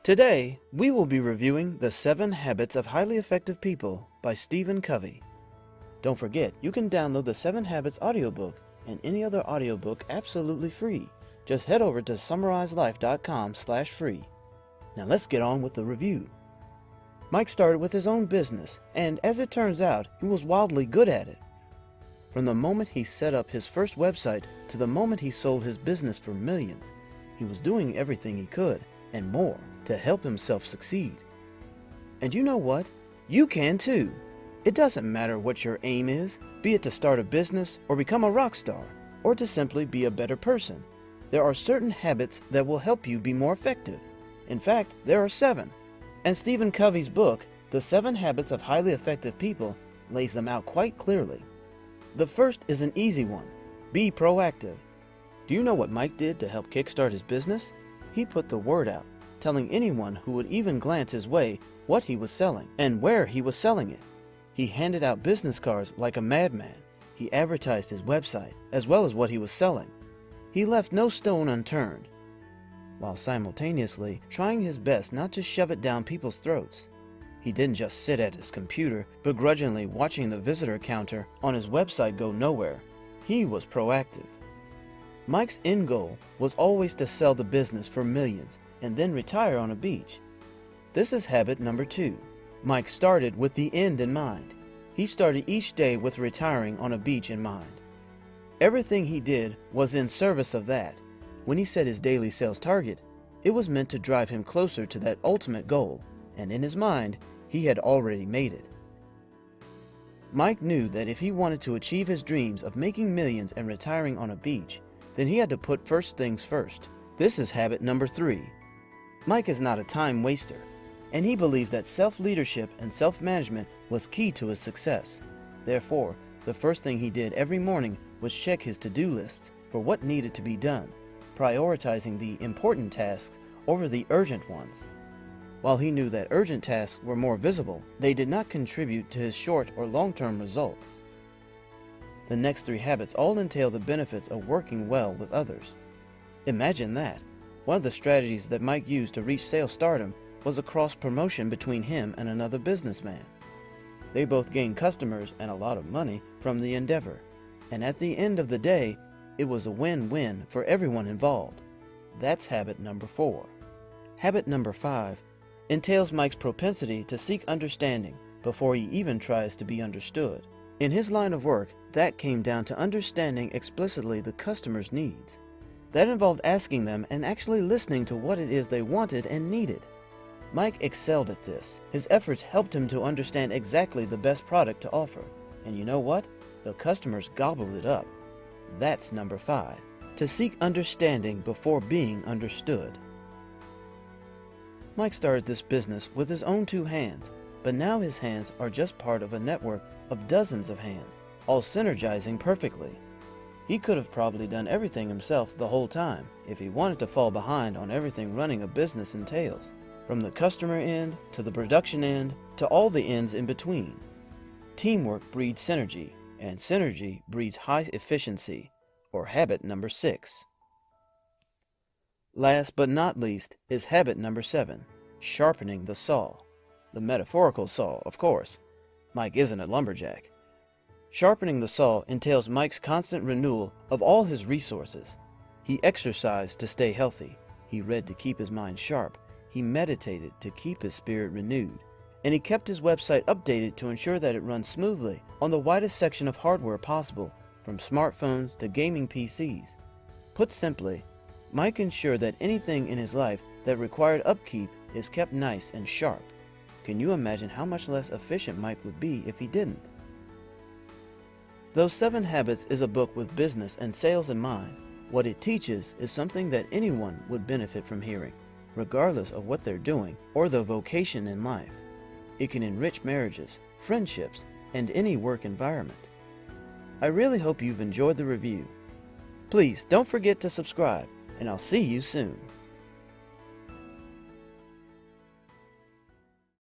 Today, we will be reviewing The 7 Habits of Highly Effective People by Stephen Covey. Don't forget, you can download the 7 Habits audiobook and any other audiobook absolutely free. Just head over to summarizelife.com/free. Now let's get on with the review. Mike started with his own business, and as it turns out, he was wildly good at it. From the moment he set up his first website to the moment he sold his business for millions, he was doing everything he could, and more, to help himself succeed. And you know what? You can too. It doesn't matter what your aim is, be it to start a business or become a rock star, or to simply be a better person. There are certain habits that will help you be more effective. In fact, there are 7. And Stephen Covey's book, The 7 Habits of Highly Effective People, lays them out quite clearly. The first is an easy one. Be proactive. Do you know what Mike did to help kickstart his business? He put the word out, telling anyone who would even glance his way what he was selling and where he was selling it. He handed out business cards like a madman. He advertised his website as well as what he was selling. He left no stone unturned, while simultaneously trying his best not to shove it down people's throats. He didn't just sit at his computer, begrudgingly watching the visitor counter on his website go nowhere. He was proactive. Mike's end goal was always to sell the business for millions and then retire on a beach. This is habit number 2. Mike started with the end in mind. He started each day with retiring on a beach in mind. Everything he did was in service of that. When he set his daily sales target, it was meant to drive him closer to that ultimate goal, and in his mind, he had already made it. Mike knew that if he wanted to achieve his dreams of making millions and retiring on a beach, then he had to put first things first. This is habit number 3. Mike is not a time waster, and he believes that self-leadership and self-management was key to his success. Therefore, the first thing he did every morning was check his to-do lists for what needed to be done, prioritizing the important tasks over the urgent ones. While he knew that urgent tasks were more visible, they did not contribute to his short or long-term results. The next 3 habits all entail the benefits of working well with others. Imagine that. One of the strategies that Mike used to reach sales stardom was a cross-promotion between him and another businessman. They both gained customers and a lot of money from the endeavor, and at the end of the day, it was a win-win for everyone involved. That's habit number 4. Habit number 5 entails Mike's propensity to seek understanding before he even tries to be understood. In his line of work, that came down to understanding explicitly the customer's needs. That involved asking them and actually listening to what it is they wanted and needed. Mike excelled at this. His efforts helped him to understand exactly the best product to offer. And you know what? The customers gobbled it up. That's number 5. To seek understanding before being understood. Mike started this business with his own 2 hands, but now his hands are just part of a network of dozens of hands, all synergizing perfectly. He could have probably done everything himself the whole time if he wanted to fall behind on everything running a business entails, from the customer end to the production end to all the ends in between. Teamwork breeds synergy, and synergy breeds high efficiency, or habit number 6. Last but not least is habit number 7, sharpening the saw. The metaphorical saw, of course. Mike isn't a lumberjack. Sharpening the saw entails Mike's constant renewal of all his resources. He exercised to stay healthy. He read to keep his mind sharp. He meditated to keep his spirit renewed. And he kept his website updated to ensure that it runs smoothly on the widest section of hardware possible, from smartphones to gaming PCs. Put simply, Mike ensured that anything in his life that required upkeep is kept nice and sharp. Can you imagine how much less efficient Mike would be if he didn't? Those 7 Habits is a book with business and sales in mind. What it teaches is something that anyone would benefit from hearing, regardless of what they're doing or their vocation in life. It can enrich marriages, friendships, and any work environment. I really hope you've enjoyed the review. Please don't forget to subscribe, and I'll see you soon.